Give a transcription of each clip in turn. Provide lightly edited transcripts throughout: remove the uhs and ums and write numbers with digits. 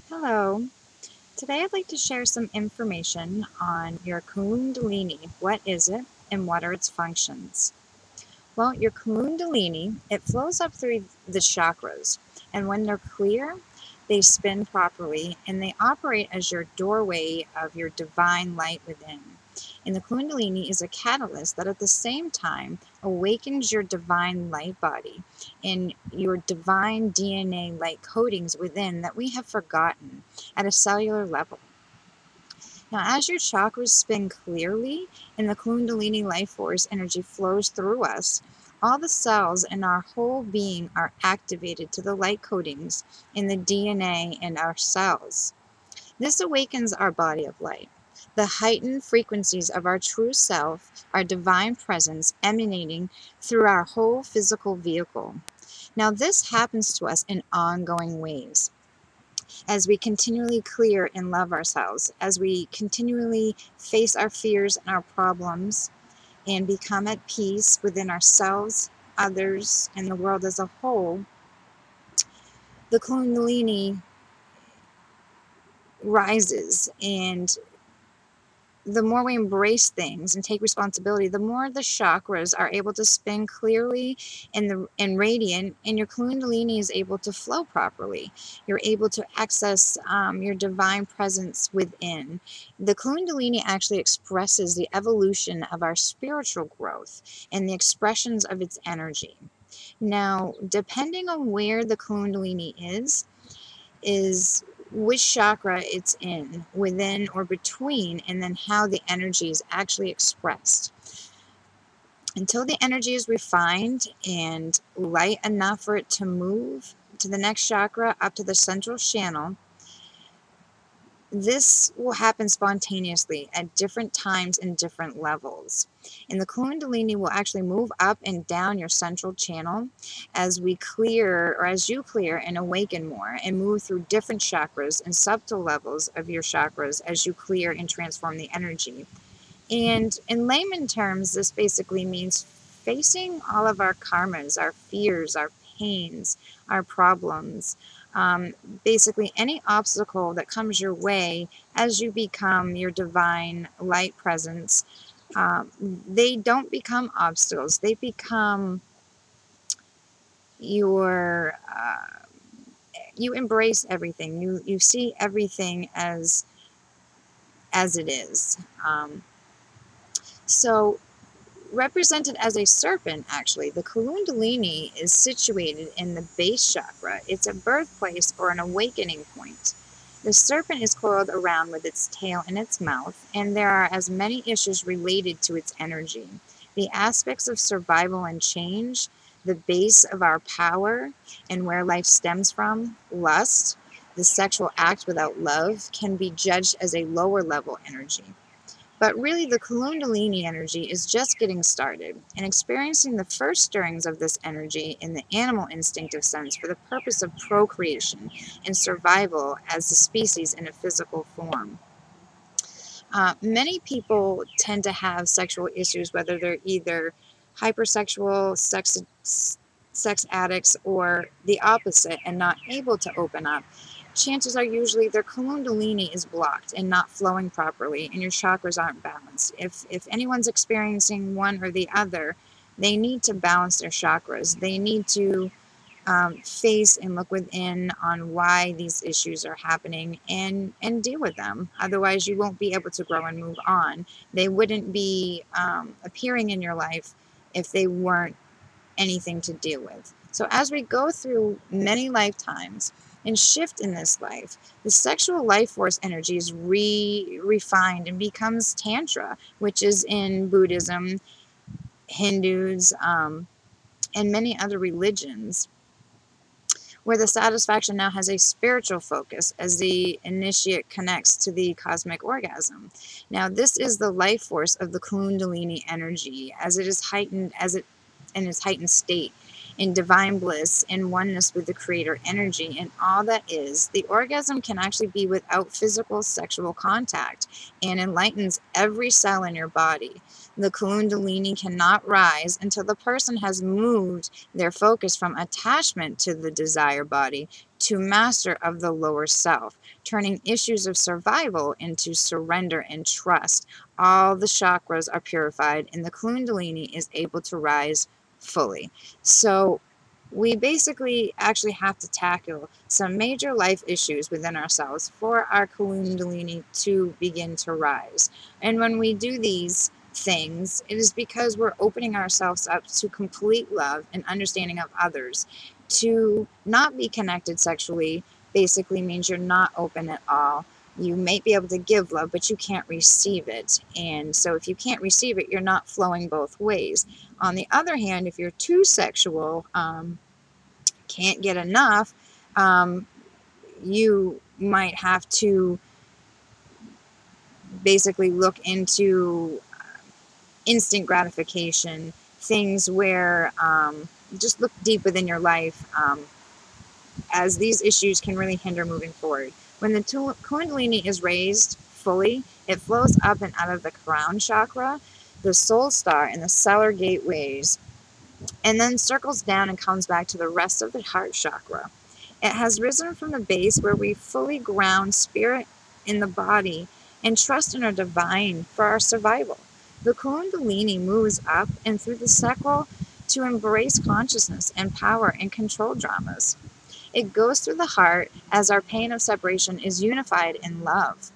Hello. Today I'd like to share some information on your Kundalini. What is it and what are its functions? Well, your Kundalini, it flows up through the chakras, and when they're clear, they spin properly and they operate as your doorway of your divine light within. And the Kundalini is a catalyst that at the same time awakens your divine light body and your divine DNA light codings within that we have forgotten at a cellular level. Now, as your chakras spin clearly and the Kundalini life force energy flows through us, all the cells in our whole being are activated to the light codings in the DNA in our cells. This awakens our body of light. The heightened frequencies of our true self, our divine presence emanating through our whole physical vehicle. Now, this happens to us in ongoing ways as we continually clear and love ourselves, as we continually face our fears and our problems and become at peace within ourselves, others, and the world as a whole, the Kundalini rises, and the more we embrace things and take responsibility, the more the chakras are able to spin clearly and radiant, and your Kundalini is able to flow properly. You're able to access your divine presence within. The Kundalini actually expresses the evolution of our spiritual growth and the expressions of its energy. Now, depending on where the Kundalini is which chakra it's in, within or between, and then how the energy is actually expressed. Until the energy is refined and light enough for it to move to the next chakra up to the central channel, this will happen spontaneously at different times and different levels. And the Kundalini will actually move up and down your central channel as we clear, or as you clear and awaken more, and move through different chakras and subtle levels of your chakras as you clear and transform the energy. And in layman terms, this basically means facing all of our karmas, our fears, our pains, our problems, basically any obstacle that comes your way as you become your divine light presence. They don't become obstacles. They become your, you embrace everything. You see everything as it is. So represented as a serpent, actually, the Kundalini is situated in the base chakra. It's a birthplace or an awakening point. The serpent is coiled around with its tail in its mouth, and there are as many issues related to its energy. The aspects of survival and change, the base of our power, and where life stems from, lust, the sexual act without love, can be judged as a lower level energy. But really, the Kundalini energy is just getting started and experiencing the first stirrings of this energy in the animal instinctive sense for the purpose of procreation and survival as a species in a physical form. Many people tend to have sexual issues, whether they're either hypersexual, sex addicts, or the opposite, and not able to open up. Chances are usually their Kundalini is blocked and not flowing properly, and your chakras aren't balanced. If anyone's experiencing one or the other, they need to balance their chakras. They need to face and look within on why these issues are happening and deal with them. Otherwise, you won't be able to grow and move on. They wouldn't be appearing in your life if they weren't anything to deal with. So as we go through many lifetimes and shift in this life, the sexual life force energy is refined and becomes Tantra, which is in Buddhism, Hindus, and many other religions, where the satisfaction now has a spiritual focus as the initiate connects to the cosmic orgasm. Now, this is the life force of the Kundalini energy as it is heightened, as it in its heightened state, in divine bliss, in oneness with the creator energy and all that is. The orgasm can actually be without physical sexual contact and enlightens every cell in your body. The Kundalini cannot rise until the person has moved their focus from attachment to the desire body to master of the lower self, turning issues of survival into surrender and trust. All the chakras are purified and the Kundalini is able to rise fully. So we basically actually have to tackle some major life issues within ourselves for our Kundalini to begin to rise. And when we do these things, it is because we're opening ourselves up to complete love and understanding of others. To not be connected sexually basically means you're not open at all. You may be able to give love, but you can't receive it. And so if you can't receive it, you're not flowing both ways. On the other hand, if you're too sexual, can't get enough, you might have to basically look into instant gratification, things where just look deep within your life, as these issues can really hinder moving forward. When the Kundalini is raised fully, it flows up and out of the crown chakra, the soul star, and the stellar gateways, and then circles down and comes back to the rest of the heart chakra. It has risen from the base where we fully ground spirit in the body and trust in our divine for our survival. The Kundalini moves up and through the sacral to embrace consciousness and power and control dramas. It goes through the heart as our pain of separation is unified in love.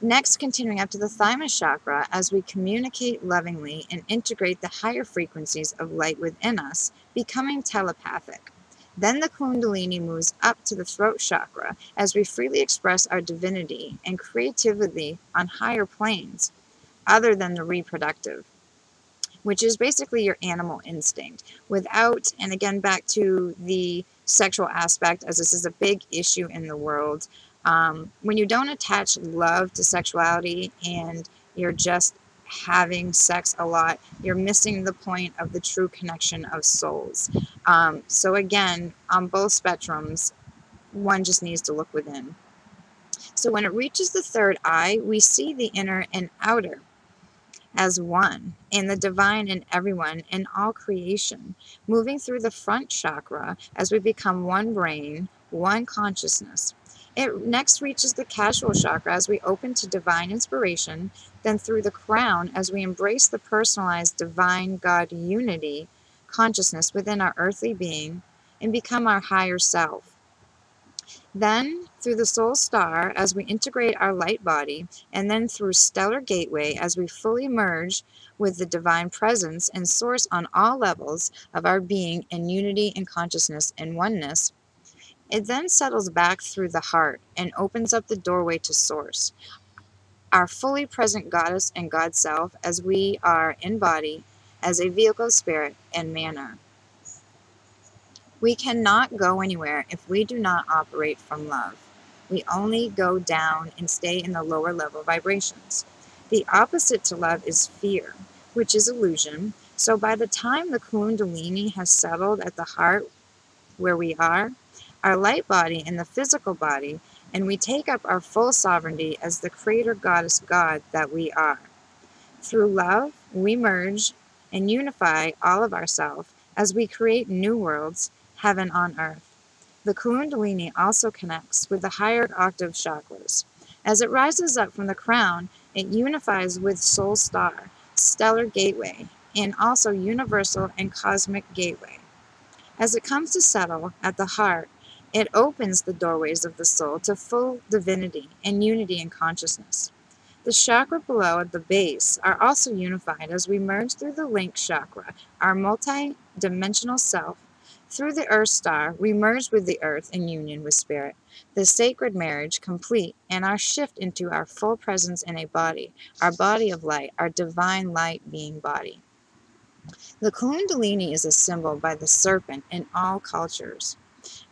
Next, continuing up to the thymus chakra as we communicate lovingly and integrate the higher frequencies of light within us, becoming telepathic. Then the Kundalini moves up to the throat chakra as we freely express our divinity and creativity on higher planes, other than the reproductive, which is basically your animal instinct. Without, and again back to the sexual aspect, as this is a big issue in the world, when you don't attach love to sexuality and you're just having sex a lot, you're missing the point of the true connection of souls. So again, on both spectrums, one just needs to look within. So when it reaches the third eye, we see the inner and outer as one, and the divine in everyone and all creation, moving through the front chakra as we become one brain, one consciousness. It next reaches the casual chakra as we open to divine inspiration, then through the crown as we embrace the personalized divine God unity consciousness within our earthly being and become our higher self. Then through the soul star as we integrate our light body, and then through stellar gateway as we fully merge with the divine presence and source on all levels of our being in unity and consciousness and oneness. It then settles back through the heart and opens up the doorway to source, our fully present goddess and God self as we are in body, as a vehicle of spirit and manner. We cannot go anywhere if we do not operate from love. We only go down and stay in the lower level vibrations. The opposite to love is fear, which is illusion. So by the time the Kundalini has settled at the heart where we are, our light body and the physical body, and we take up our full sovereignty as the creator goddess God that we are. Through love, we merge and unify all of ourselves as we create new worlds, heaven on earth. The Kundalini also connects with the higher octave chakras. As it rises up from the crown, it unifies with Soul Star, Stellar Gateway, and also Universal and Cosmic Gateway. As it comes to settle at the heart, it opens the doorways of the soul to full divinity and unity in consciousness. The chakra below at the base are also unified as we merge through the link chakra, our multi-dimensional self. Through the earth star, we merge with the earth in union with spirit. The sacred marriage complete and our shift into our full presence in a body, our body of light, our divine light being body. The Kundalini is a symbol by the serpent in all cultures.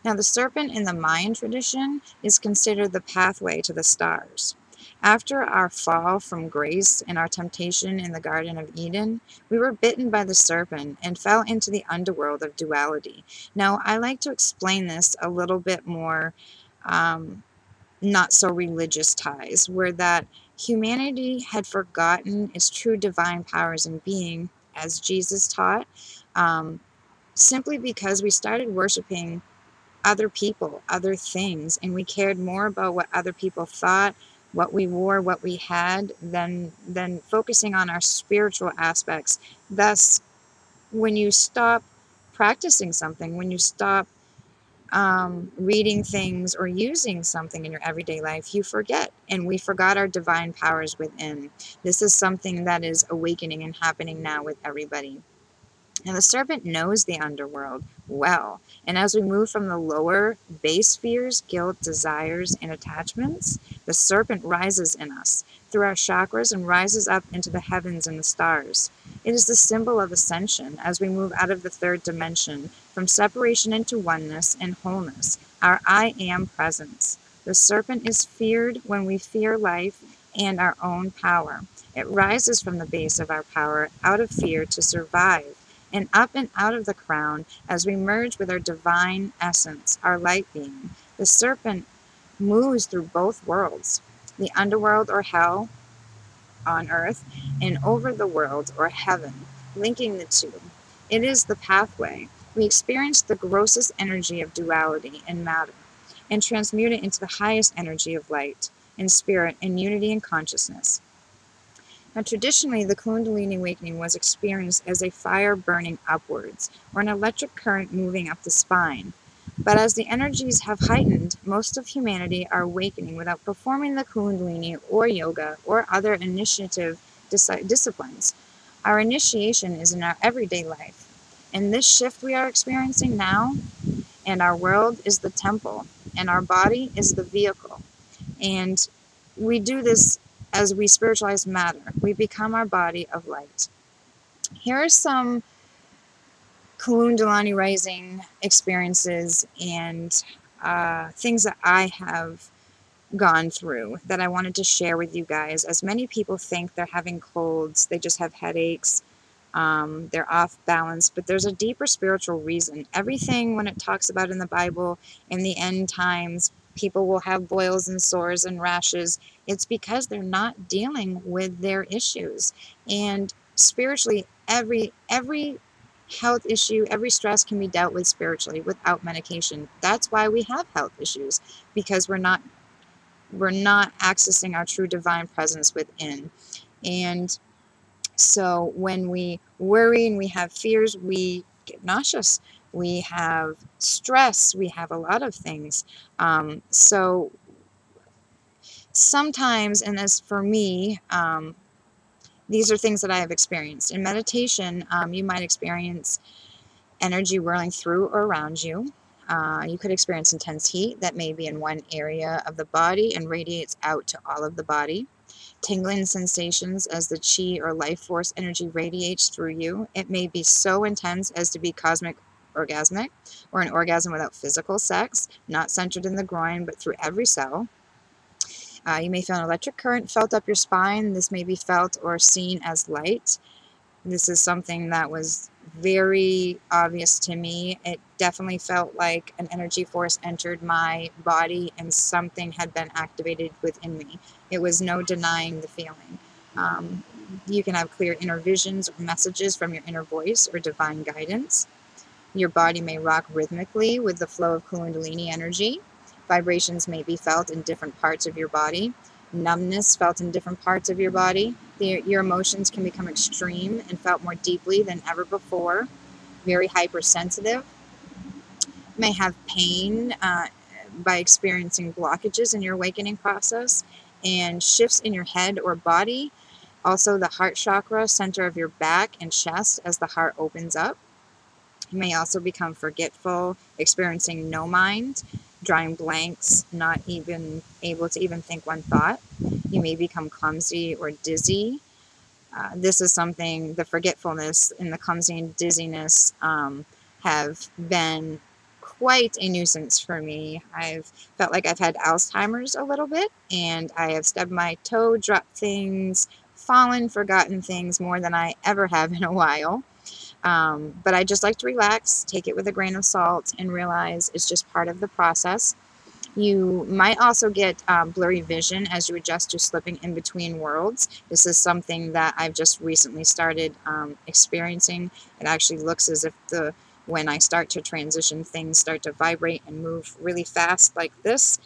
Now, the serpent in the Mayan tradition is considered the pathway to the stars. After our fall from grace and our temptation in the Garden of Eden, we were bitten by the serpent and fell into the underworld of duality. Now, I like to explain this a little bit more, not so religious ties, where that humanity had forgotten its true divine powers and being, as Jesus taught, simply because we started worshiping other people, other things, and we cared more about what other people thought, what we wore, what we had, than focusing on our spiritual aspects. Thus, when you stop practicing something, when you stop reading things or using something in your everyday life, you forget. And we forgot our divine powers within. This is something that is awakening and happening now with everybody. And the serpent knows the underworld well. And as we move from the lower base fears, guilt, desires, and attachments, the serpent rises in us through our chakras and rises up into the heavens and the stars. It is the symbol of ascension as we move out of the third dimension, from separation into oneness and wholeness, our I am presence. The serpent is feared when we fear life and our own power. It rises from the base of our power out of fear to survive, and up and out of the crown as we merge with our divine essence, our light being. The serpent moves through both worlds, the underworld or hell on earth, and over the world or heaven, linking the two. It is the pathway. We experience the grossest energy of duality and matter, and transmute it into the highest energy of light and spirit and unity and consciousness. Now, traditionally, the Kundalini awakening was experienced as a fire burning upwards, or an electric current moving up the spine. But as the energies have heightened, most of humanity are awakening without performing the Kundalini or yoga or other initiative disciplines. Our initiation is in our everyday life. And this shift we are experiencing now, and our world is the temple, and our body is the vehicle. And we do this as we spiritualize matter. We become our body of light. Here are some Kundalini rising experiences and things that I have gone through that I wanted to share with you guys. As many people think they're having colds, they just have headaches, they're off balance, but there's a deeper spiritual reason. Everything, when it talks about in the Bible, in the end times, people will have boils and sores and rashes. It's because they're not dealing with their issues. And spiritually, every health issue, every stress can be dealt with spiritually without medication. That's why we have health issues, because we're not accessing our true divine presence within. And so when we worry and we have fears, we get nauseous, we have stress, we have a lot of things. So sometimes, and as for me, these are things that I have experienced. In meditation, you might experience energy whirling through or around you. You could experience intense heat that may be in one area of the body and radiates out to all of the body. Tingling sensations as the chi or life force energy radiates through you. It may be so intense as to be cosmic orgasmic, or an orgasm without physical sex, not centered in the groin but through every cell. You may feel an electric current felt up your spine. This may be felt or seen as light. This is something that was very obvious to me. It definitely felt like an energy force entered my body and something had been activated within me. It was no denying the feeling. You can have clear inner visions or messages from your inner voice or divine guidance. Your body may rock rhythmically with the flow of Kundalini energy. Vibrations may be felt in different parts of your body. Numbness felt in different parts of your body. Your emotions can become extreme and felt more deeply than ever before. Very hypersensitive. You may have pain by experiencing blockages in your awakening process and shifts in your head or body. Also the heart chakra, center of your back and chest as the heart opens up. You may also become forgetful, experiencing no mind, drawing blanks, not even able to even think one thought. You may become clumsy or dizzy. This is something, the forgetfulness and the clumsy and dizziness have been quite a nuisance for me. I've felt like I've had Alzheimer's a little bit, and I have stubbed my toe, dropped things, fallen, forgotten things more than I ever have in a while. But I just like to relax, take it with a grain of salt, and realize it's just part of the process. You might also get blurry vision as you adjust to slipping in between worlds. This is something that I've just recently started experiencing. It actually looks as if the when I start to transition, things start to vibrate and move really fast like this,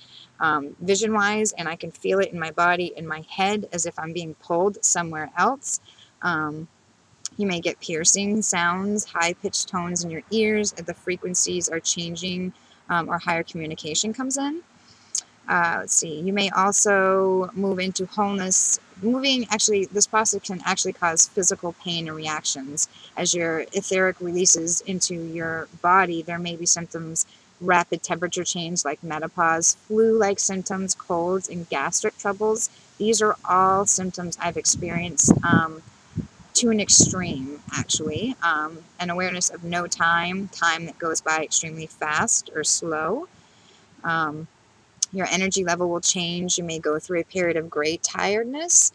vision-wise, and I can feel it in my body, in my head, as if I'm being pulled somewhere else. You may get piercing sounds, high-pitched tones in your ears, as the frequencies are changing, or higher communication comes in. Let's see, you may also move into wholeness. Actually, this process can actually cause physical pain and reactions. As your etheric releases into your body, there may be symptoms, rapid temperature change like menopause, flu-like symptoms, colds, and gastric troubles. These are all symptoms I've experienced to an extreme, actually. An awareness of no time that goes by extremely fast or slow. Your energy level will change. You may go through a period of great tiredness,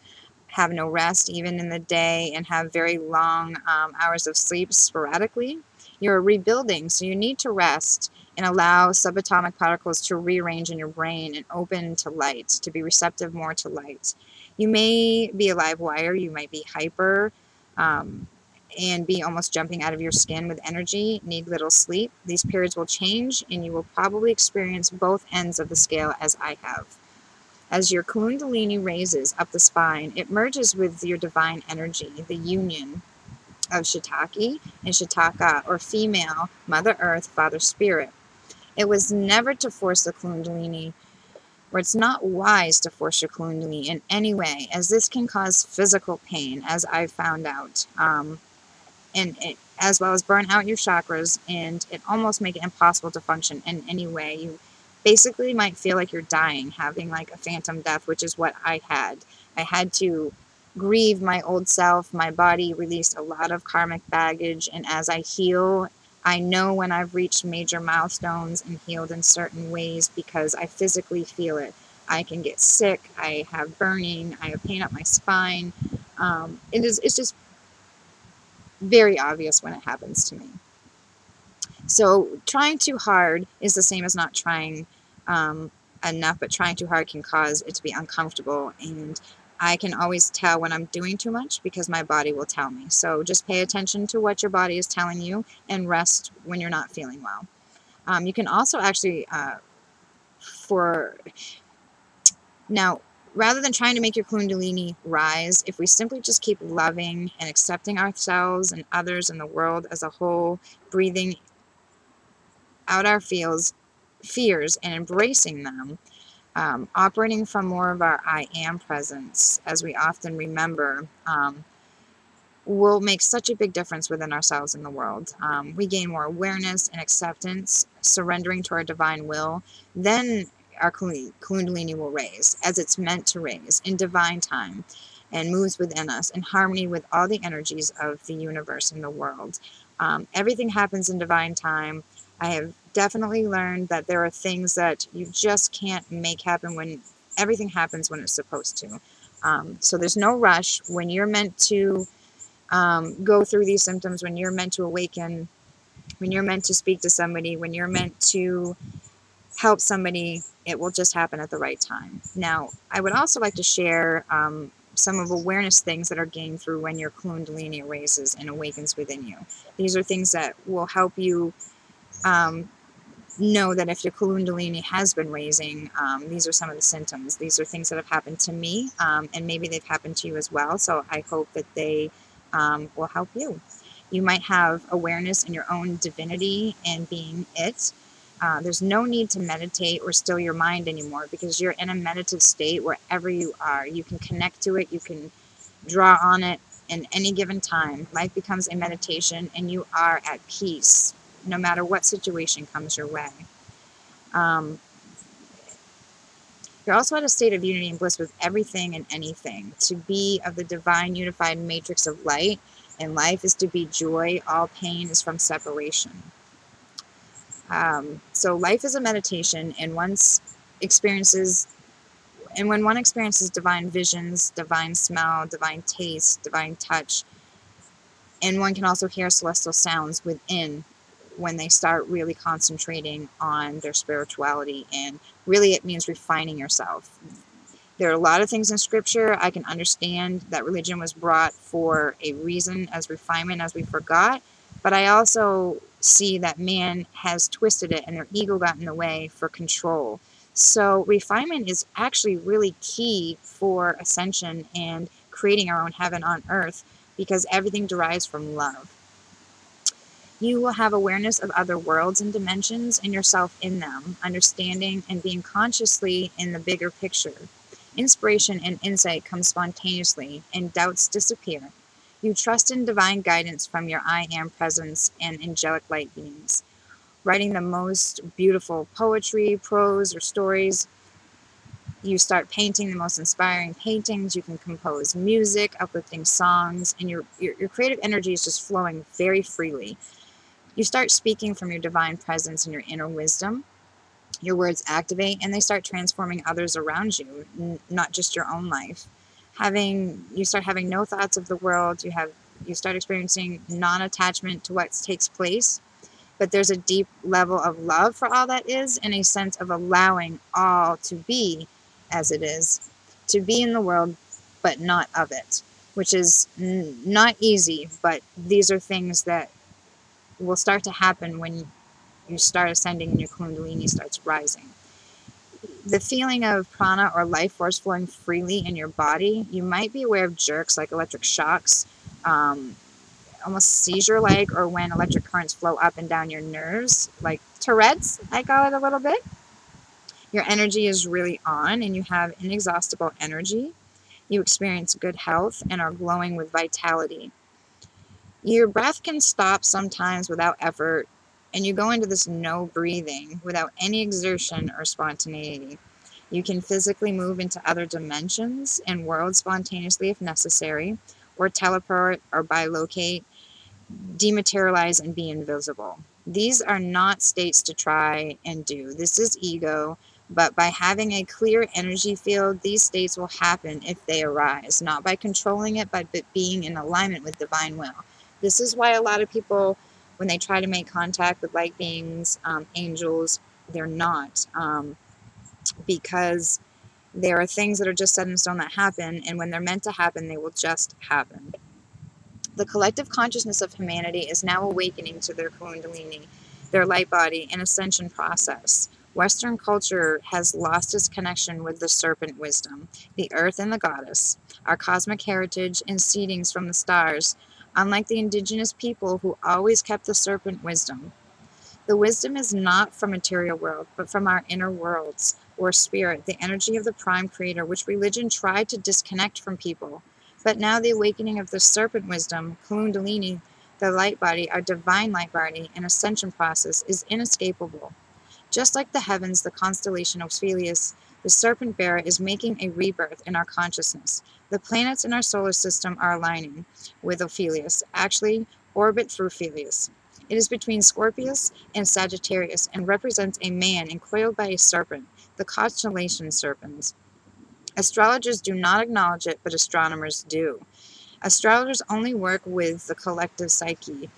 have no rest even in the day, and have very long hours of sleep sporadically. You're rebuilding, so you need to rest and allow subatomic particles to rearrange in your brain and open to light, to be receptive more to light. You may be a live wire. You might be hyper, and be almost jumping out of your skin with energy, need little sleep. These periods will change, and you will probably experience both ends of the scale as I have. As your Kundalini raises up the spine, it merges with your divine energy, the union of Shiitake and Shitaka, or female, Mother Earth, Father Spirit. It was never to force the Kundalini, or it's not wise to force your Kundalini in any way, as this can cause physical pain, as I've found out. As well as burn out your chakras, and it almost make it impossible to function in any way. You basically might feel like you're dying, having like a phantom death, which is what I had. I had to grieve my old self. My body released a lot of karmic baggage, and as I heal, I know when I've reached major milestones and healed in certain ways because I physically feel it. I can get sick, I have burning, I have pain up my spine. It's just very obvious when it happens to me. So trying too hard is the same as not trying enough, but trying too hard can cause it to be uncomfortable, and I can always tell when I'm doing too much because my body will tell me. So just pay attention to what your body is telling you and rest when you're not feeling well. You can also actually, now, rather than trying to make your Kundalini rise, if we simply just keep loving and accepting ourselves and others and the world as a whole, breathing out our fears and embracing them, operating from more of our I am presence, as we often remember, will make such a big difference within ourselves and the world. We gain more awareness and acceptance, surrendering to our divine will. Then our Kundalini will raise, as it's meant to raise, in divine time, and moves within us in harmony with all the energies of the universe and the world. Everything happens in divine time. I have definitely learned that there are things that you just can't make happen when everything happens when it's supposed to. So there's no rush. When you're meant to go through these symptoms, when you're meant to awaken, when you're meant to speak to somebody, when you're meant to help somebody, it will just happen at the right time. Now, I would also like to share some of awareness things that are gained through when your Kundalini raises and awakens within you. These are things that will help you know that if your Kundalini has been raising, these are some of the symptoms. These are things that have happened to me, and maybe they've happened to you as well. So I hope that they will help you. You might have awareness in your own divinity and being it. There's no need to meditate or still your mind anymore, because you're in a meditative state wherever you are. You can connect to it. You can draw on it in any given time. Life becomes a meditation, and you are at peace no matter what situation comes your way. You're also at a state of unity and bliss with everything and anything. To be of the divine unified matrix of light and life is to be joy. All pain is from separation. So life is a meditation, and when one experiences divine visions, divine smell, divine taste, divine touch, and one can also hear celestial sounds within when they start really concentrating on their spirituality, and really it means refining yourself. There are a lot of things in scripture. I can understand that religion was brought for a reason, as refinement, as we forgot, but I also see that man has twisted it and their ego got in the way for control. So refinement is actually really key for ascension and creating our own heaven on earth, because everything derives from love. You will have awareness of other worlds and dimensions and yourself in them, understanding and being consciously in the bigger picture. Inspiration and insight come spontaneously, and doubts disappear. You trust in divine guidance from your I Am presence and angelic light beings. Writing the most beautiful poetry, prose, or stories. You start painting the most inspiring paintings. You can compose music, uplifting songs, and your creative energy is just flowing very freely. You start speaking from your divine presence and your inner wisdom. Your words activate and they start transforming others around you, not just your own life. You start having no thoughts of the world. You start experiencing non-attachment to what takes place, but there's a deep level of love for all that is, and a sense of allowing all to be as it is, to be in the world, but not of it, which is not easy, but these are things that will start to happen when you start ascending and your Kundalini starts rising. The feeling of prana or life force flowing freely in your body, you might be aware of jerks like electric shocks, almost seizure-like, or when electric currents flow up and down your nerves, like Tourette's, I call it a little bit. Your energy is really on and you have inexhaustible energy. You experience good health and are glowing with vitality. Your breath can stop sometimes without effort, and you go into this no breathing without any exertion or spontaneity. You can physically move into other dimensions and worlds spontaneously if necessary, or teleport or bilocate, dematerialize, and be invisible. These are not states to try and do. This is ego, but by having a clear energy field, these states will happen if they arise, not by controlling it, but being in alignment with divine will. This is why a lot of people, when they try to make contact with light beings, angels, they're not, because there are things that are just set in stone that happen, and when they're meant to happen, they will just happen. The collective consciousness of humanity is now awakening to their Kundalini, their light body, and ascension process. Western culture has lost its connection with the serpent wisdom, the earth and the goddess, our cosmic heritage and seedings from the stars, unlike the indigenous people who always kept the serpent wisdom. The wisdom is not from material world, but from our inner worlds, or spirit, the energy of the prime creator, which religion tried to disconnect from people. But now the awakening of the serpent wisdom, Kundalini, the light body, our divine light body, and ascension process is inescapable. Just like the heavens, the constellation of Ophelius, the serpent bearer is making a rebirth in our consciousness. The planets in our solar system are aligning with Ophelius, actually orbit through Ophelius. It is between Scorpius and Sagittarius and represents a man encoiled by a serpent, the constellation serpents. Astrologers do not acknowledge it, but astronomers do. Astrologers only work with the collective psyche.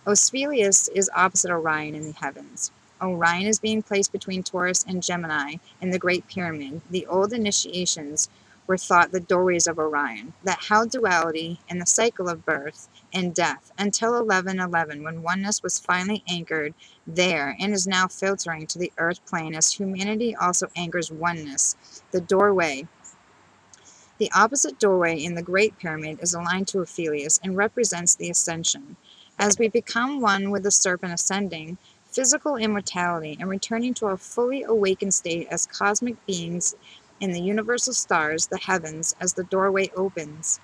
Ophelius is opposite Orion in the heavens. Orion is being placed between Taurus and Gemini in the Great Pyramid. The old initiations were thought the doorways of Orion, that held duality and the cycle of birth and death until 1111, when oneness was finally anchored there and is now filtering to the earth plane as humanity also anchors oneness. The doorway. The opposite doorway in the Great Pyramid is aligned to Ophelius and represents the ascension. As we become one with the serpent ascending, physical immortality, and returning to a fully awakened state as cosmic beings in the universal stars, the heavens, as the doorway opens.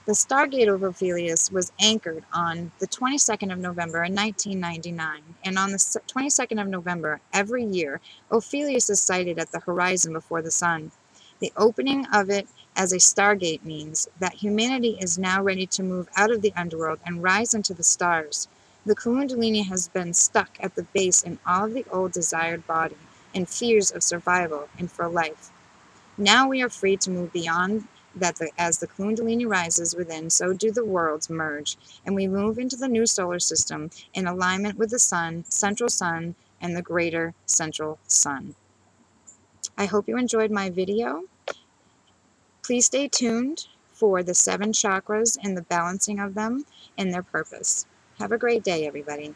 The Stargate of Ophelius was anchored on the 22nd of November in 1999, and on the 22nd of November every year, Ophelius is sighted at the horizon before the sun. The opening of it as a stargate means that humanity is now ready to move out of the underworld and rise into the stars. The Kundalini has been stuck at the base in all of the old desired body and fears of survival and for life. Now we are free to move beyond that. As the Kundalini rises within, so do the worlds merge, and we move into the new solar system in alignment with the sun, central sun, and the greater central sun. I hope you enjoyed my video. Please stay tuned for the 7 chakras and the balancing of them and their purpose. Have a great day, everybody.